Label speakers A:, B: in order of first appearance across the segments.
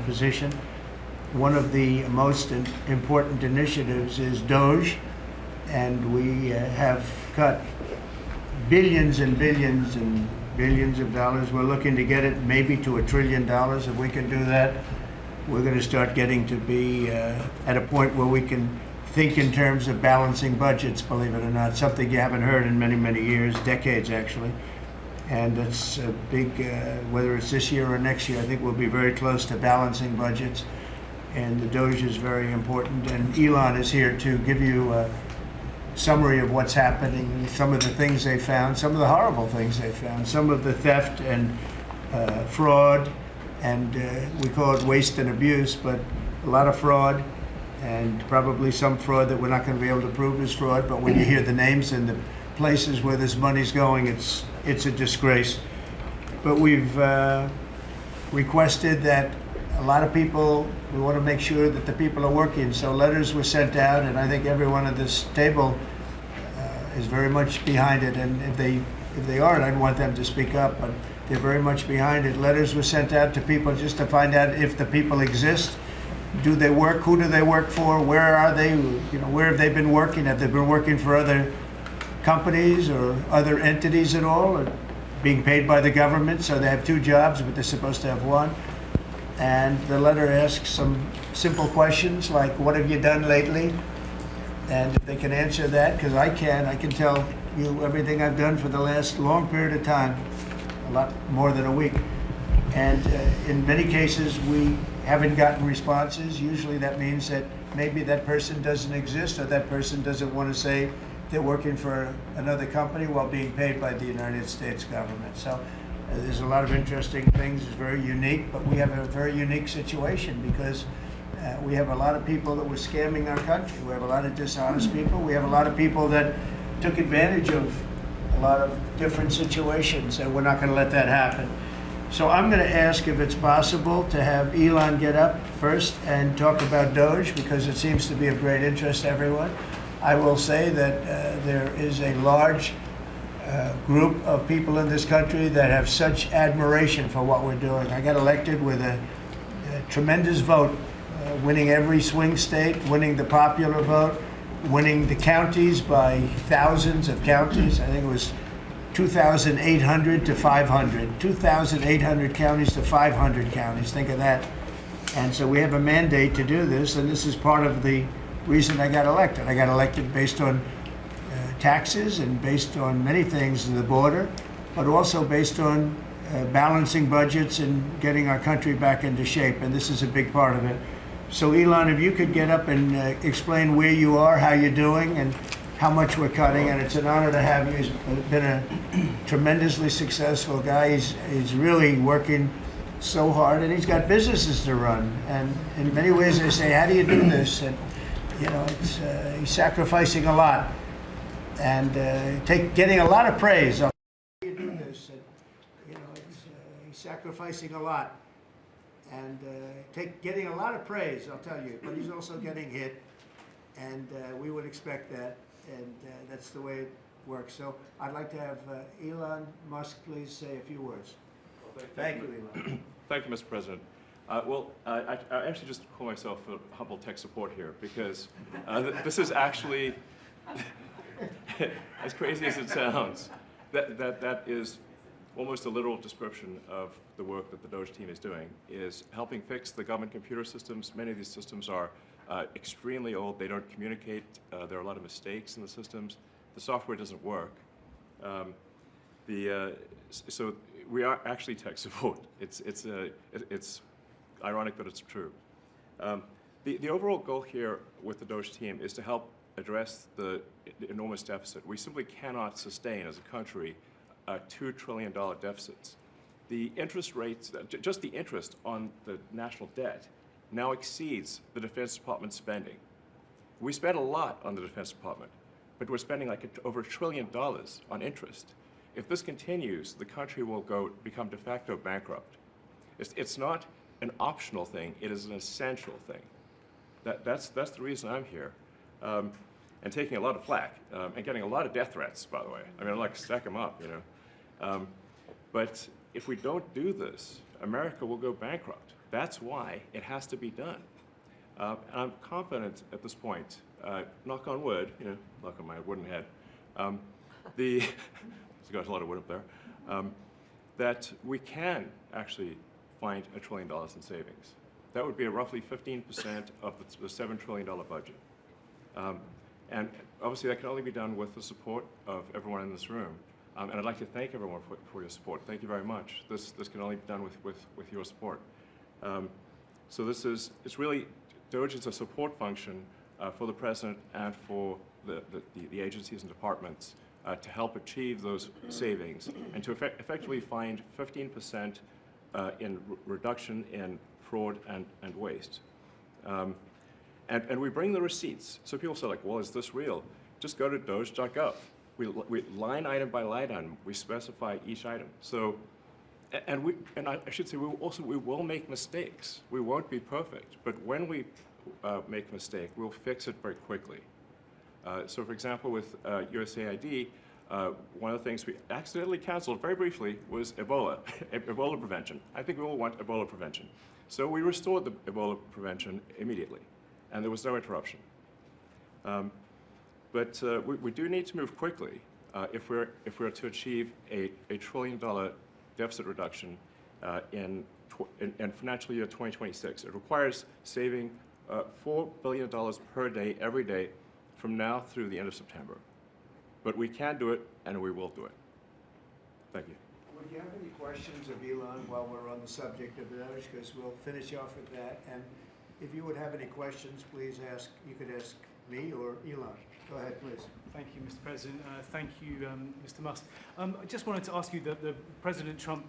A: position. One of the most important initiatives is DOGE, and we have cut billions and billions and billions of dollars. We're looking to get it maybe to $1 trillion. If we can do that, we're going to start getting to be at a point where we can think in terms of balancing budgets, believe it or not, something you haven't heard in many, many years, decades actually. And it's a big, whether it's this year or next year, I think we'll be very close to balancing budgets. And the DOGE is very important. And Elon is here to give you a summary of what's happening, some of the things they found, some of the horrible things they found, some of the theft and fraud, and we call it waste and abuse, but a lot of fraud, and probably some fraud that we're not going to be able to prove is fraud, but when you hear the names and the places where this money's going, it's a disgrace. But we've requested that a lot of people, we want to make sure that the people are working, so letters were sent out, and I think everyone at this table is very much behind it, and if they aren't, I'd want them to speak up, but they're very much behind it. Letters were sent out to people just to find out if the people exist. Do they work? Who do they work for? Where are they? You know, where have they been working? Have they been working for other companies or other entities at all, or being paid by the government, so they have two jobs, but they're supposed to have one? And the letter asks some simple questions like, what have you done lately? And if they can answer that, because I can tell you everything I've done for the last long period of time, a lot more than a week. And in many cases, we haven't gotten responses. Usually that means that maybe that person doesn't exist, or that person doesn't want to say they're working for another company while being paid by the United States government. So there's a lot of interesting things. It's very unique, but we have a very unique situation because we have a lot of people that were scamming our country. We have a lot of dishonest people. We have a lot of people that took advantage of a lot of different situations, and we're not going to let that happen. So I'm going to ask if it's possible to have Elon get up first and talk about DOGE, because it seems to be of great interest to everyone. I will say that there is a large group of people in this country that have such admiration for what we're doing. I got elected with a tremendous vote, winning every swing state, winning the popular vote, winning the counties by thousands of counties. I think it was 2,800 to 500, 2,800 counties to 500 counties. Think of that. And so we have a mandate to do this, and this is part of the reason I got elected. I got elected based on taxes and based on many things in the border, but also based on balancing budgets and getting our country back into shape, and this is a big part of it. So Elon, if you could get up and explain where you are, how you're doing, and how much we're cutting, and it's an honor to have you. He's been a tremendously successful guy. He's really working so hard, and he's got businesses to run. And in many ways, they say, "How do you do this?" And you know, he's sacrificing a lot, and getting a lot of praise. How do you do this? And you know, he's sacrificing a lot, and getting a lot of praise. I'll tell you, but he's also getting hit, and we would expect that. And that's the way it works. So I'd like to have Elon Musk please say a few words.
B: Well,
A: thank you, Elon.
B: Thank you, Mr. President. I actually just call myself a humble tech support here because this is actually, as crazy as it sounds, that is almost a literal description of the work that the DOGE team is doing, is helping fix the government computer systems. Many of these systems are extremely old. They don't communicate. There are a lot of mistakes in the systems. The software doesn't work. So we are actually tech support. It's ironic, but it's true. The overall goal here with the DOGE team is to help address the enormous deficit. We simply cannot sustain, as a country, $2 trillion deficits. The interest rates, just the interest on the national debt, now exceeds the Defense Department spending. We spend a lot on the Defense Department, but we're spending like over $1 trillion on interest. If this continues, the country will become de facto bankrupt. It's not an optional thing, it is an essential thing. That's the reason I'm here. And taking a lot of flack, and getting a lot of death threats, by the way. I mean, I'm like, stack them up, you know. But if we don't do this, America will go bankrupt. That's why it has to be done. And I'm confident at this point, knock on wood, knock on my wooden head, there's got a lot of wood up there, that we can actually find $1 trillion in savings. That would be roughly 15% of the $7 trillion budget. And obviously that can only be done with the support of everyone in this room. And I'd like to thank everyone for your support. Thank you very much. This can only be done with your support. So it's really, DOGE is a support function for the President and for the agencies and departments to help achieve those savings and to effectively find 15% in reduction in fraud and waste. And we bring the receipts. So people say, like, well, is this real? Just go to doge.gov. We line item by line item, we specify each item. So, and I should say, we will make mistakes. We won't be perfect, but when we make a mistake, we'll fix it very quickly. So for example, with USAID, one of the things we accidentally canceled very briefly was Ebola, Ebola prevention. I think we all want Ebola prevention. So we restored the Ebola prevention immediately, and there was no interruption. But we do need to move quickly if we're to achieve a $1 trillion deficit reduction in financial year 2026. It requires saving $4 billion per day, every day, from now through the end of September. But we can do it, and we will do it. Thank you.
A: Would you have any questions of Elon while we're on the subject of DOGE? Because we'll finish off with that. And if you would have any questions, please ask. You could ask me or Elon. Go ahead, please.
C: Thank you, Mr. President. Thank you, Mr. Musk. I just wanted to ask you that President Trump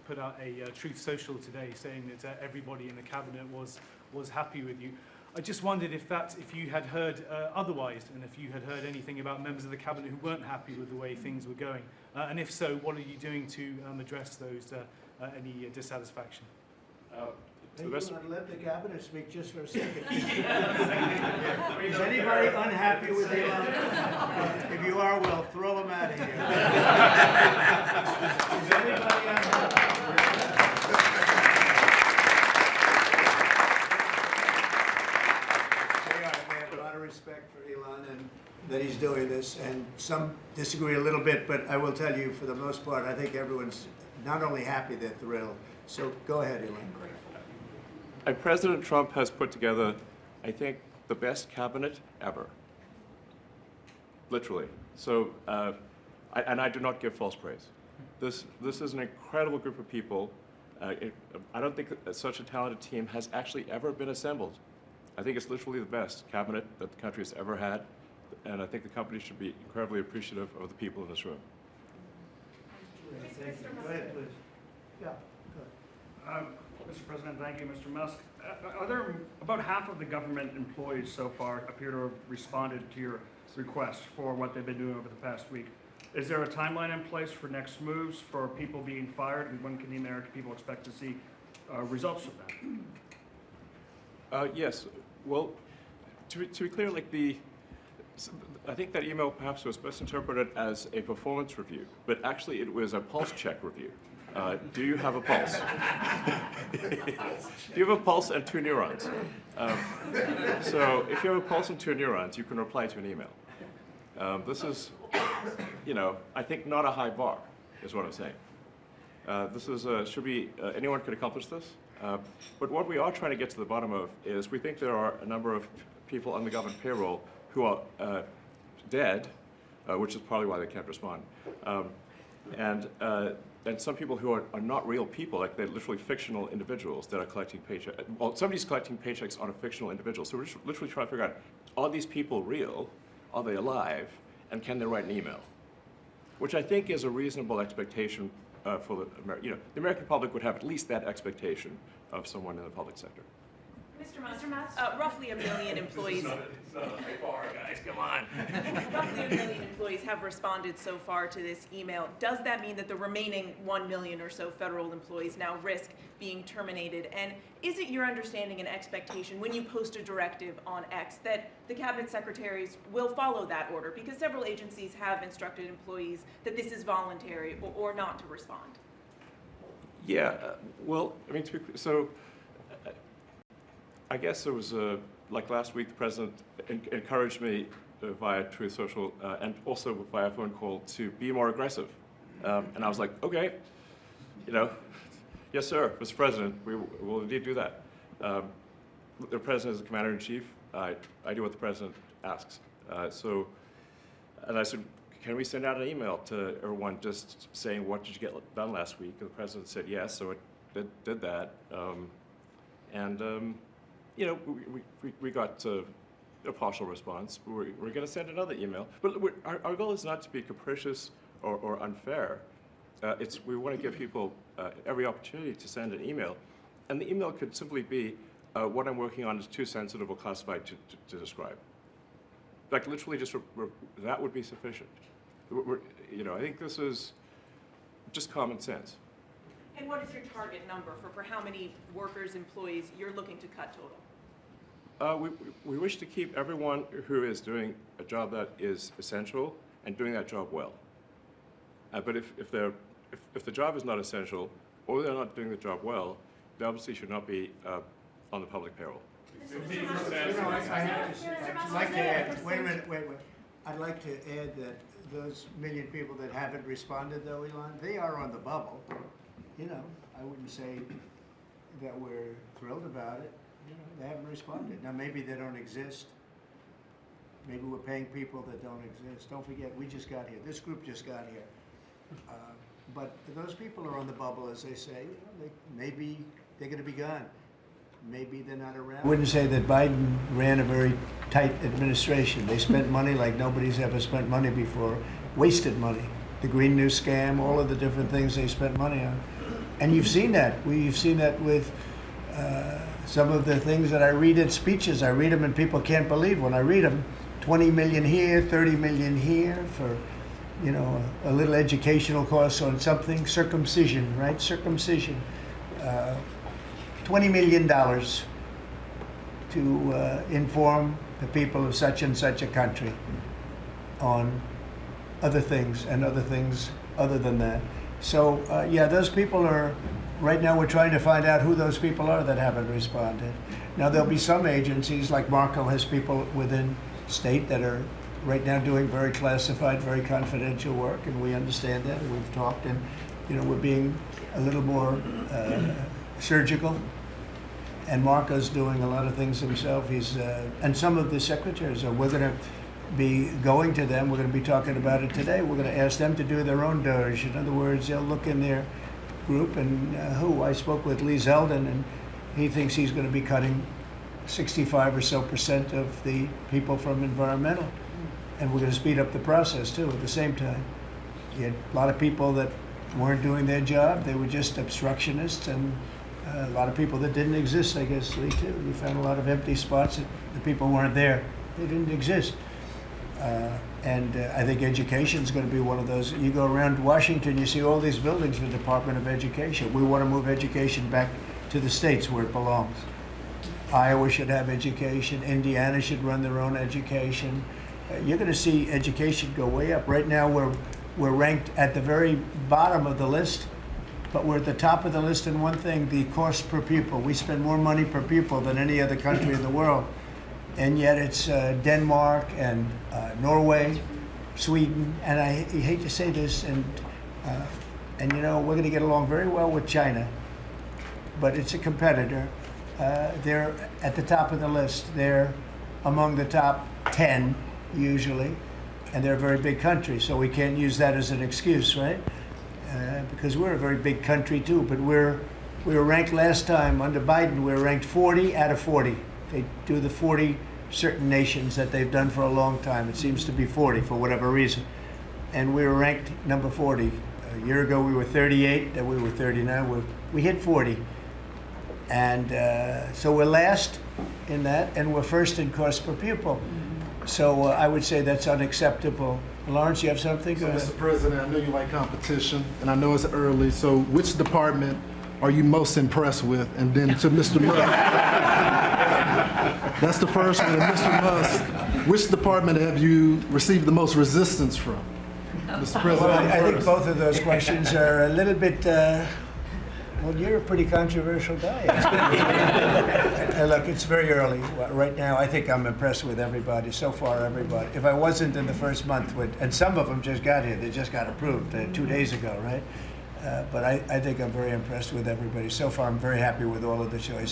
C: put out a Truth Social today saying that everybody in the cabinet was happy with you. I just wondered if you had heard otherwise, and if you had heard anything about members of the cabinet who weren't happy with the way things were going, and if so, what are you doing to address those any dissatisfaction?
A: Hey, let the cabinet speak just for a second. Is anybody unhappy with Elon? If you are, well, throw him out of here. Is anybody unhappy? They have a lot of respect for Elon and that he's doing this, and some disagree a little bit, but I will tell you, for the most part, I think everyone's not only happy, they're thrilled. So go ahead, Elon.
B: And President Trump has put together, I think, the best cabinet ever, literally. So, and I do not give false praise. This is an incredible group of people. I don't think that such a talented team has actually ever been assembled. I think it's literally the best cabinet that the country has ever had, and I think the company should be incredibly appreciative of the people in this room.
A: Go ahead, please. Yeah.
D: Mr. President, thank you, Mr. Musk. About half of the government employees so far appear to have responded to your request for what they've been doing over the past week. Is there a timeline in place for next moves for people being fired, and when can the American people expect to see results of that?
B: Yes. Well, to be clear, I think that email perhaps was best interpreted as a performance review, but actually it was a pulse check review. Do you have a pulse? Do you have a pulse and 2 neurons? So if you have a pulse and 2 neurons, you can reply to an email. This is, I think not a high bar, is what I'm saying. This is, should be, anyone could accomplish this. But what we are trying to get to the bottom of is we think there are a number of people on the government payroll who are dead, which is probably why they can't respond. And some people who are not real people, like they're literally fictional individuals that are collecting paychecks. Well, somebody's collecting paychecks on a fictional individual. So we're just literally trying to figure out, are these people real? Are they alive? And can they write an email? Which I think is a reasonable expectation for the American public would have at least that expectation of someone in the public sector.
E: Mr. Musk, roughly 1 million employees.
B: It's not a high bar, guys, come on.
E: Roughly 1 million employees have responded so far to this email. Does that mean that the remaining 1 million or so federal employees now risk being terminated? And is it your understanding and expectation when you post a directive on X that the cabinet secretaries will follow that order? Because several agencies have instructed employees that this is voluntary or not to respond.
B: Yeah, well, I mean, so I guess there was a, like last week, the president encouraged me via Truth Social and also via phone call to be more aggressive. And I was like, okay, you know, yes, sir, Mr. President, we will indeed do that. The president is the commander-in-chief. I do what the president asks. And I said, can we send out an email to everyone just saying, what did you get done last week? And the president said yes, so it did that. You know, we got a partial response. We're going to send another email. But our goal is not to be capricious or unfair. We want to give people every opportunity to send an email. And the email could simply be, what I'm working on is too sensitive or classified to describe. Like literally just, that would be sufficient. You know, I think this is just common sense.
E: And what is your target number for how many workers, employees you're looking to cut total?
B: We wish to keep everyone who is doing a job that is essential and doing that job well. But if the job is not essential or they're not doing the job well, they obviously should not be on the public payroll.
A: I'd like to add, wait a minute. I'd like to add that those million people that haven't responded, though, Elon, they are on the bubble. You know, I wouldn't say that we're thrilled about it. You know, they haven't responded. Now, maybe they don't exist. Maybe we're paying people that don't exist. Don't forget, we just got here. This group just got here. But those people are on the bubble, as they say. You know, maybe they're going to be gone. Maybe they're not around. I wouldn't say that Biden ran a very tight administration. They spent money like nobody's ever spent money before, wasted money. The Green New Scam, all of the different things they spent money on. And you've seen that. We've seen that with some of the things that I read in speeches. I read them and people can't believe when I read them. 20 million here, 30 million here for, you know, a little educational course on something. Circumcision, right? Circumcision. $20 million to inform the people of such and such a country on other things and other things other than that. So yeah, those people are, right now we're trying to find out who those people are that haven't responded. Now there'll be some agencies, like Marco has people within state that are right now doing very classified, very confidential work, and we understand that, and we've talked, and you know, we're being a little more surgical. And Marco's doing a lot of things himself. He's and some of the secretaries we're going to be going to them. We're going to be talking about it today. We're going to ask them to do their own DOGE. In other words, they'll look in their group and I spoke with Lee Zeldin, and he thinks he's going to be cutting 65% or so of the people from environmental, and we're going to speed up the process too at the same time. You had a lot of people that weren't doing their job. They were just obstructionists, and a lot of people that didn't exist, I guess, Lee, too. You found a lot of empty spots that the people weren't there. They didn't exist. I think education is going to be one of those. You go around Washington, you see all these buildings for the Department of Education. We want to move education back to the states where it belongs. Iowa should have education. Indiana should run their own education. You're going to see education go way up. Right now, we're ranked at the very bottom of the list, but we're at the top of the list in one thing, the cost per pupil. We spend more money per pupil than any other country in the world. And yet it's Denmark and Norway, Sweden, and I hate to say this, and you know, we're going to get along very well with China, but it's a competitor. They're at the top of the list. They're among the top 10 usually, and they're a very big country, so we can't use that as an excuse, right? Because we're a very big country too, but we were ranked last time under Biden. We were ranked 40 out of 40. They do the 40 certain nations that they've done for a long time. It seems to be 40 for whatever reason. And we were ranked number 40. A year ago we were 38, then we were 39. We hit 40. And so we're last in that, and we're first in cost per pupil. So I would say that's unacceptable. Lawrence, you have something?
F: So, Mr. President, I know you like competition, and I know it's early, so which department are you most impressed with? And then to Mr. Musk. That's the first one. And Mr. Musk, which department have you received the most resistance from? Mr. President,
A: well, I think both of those questions are a little bit Well, you're a pretty controversial guy. Look, it's very early. Right now, I think I'm impressed with everybody. So far, everybody. If I wasn't in the first month, and some of them just got here, they just got approved 2 days ago, right? But I think I'm very impressed with everybody. So far, I'm very happy with all of the choices.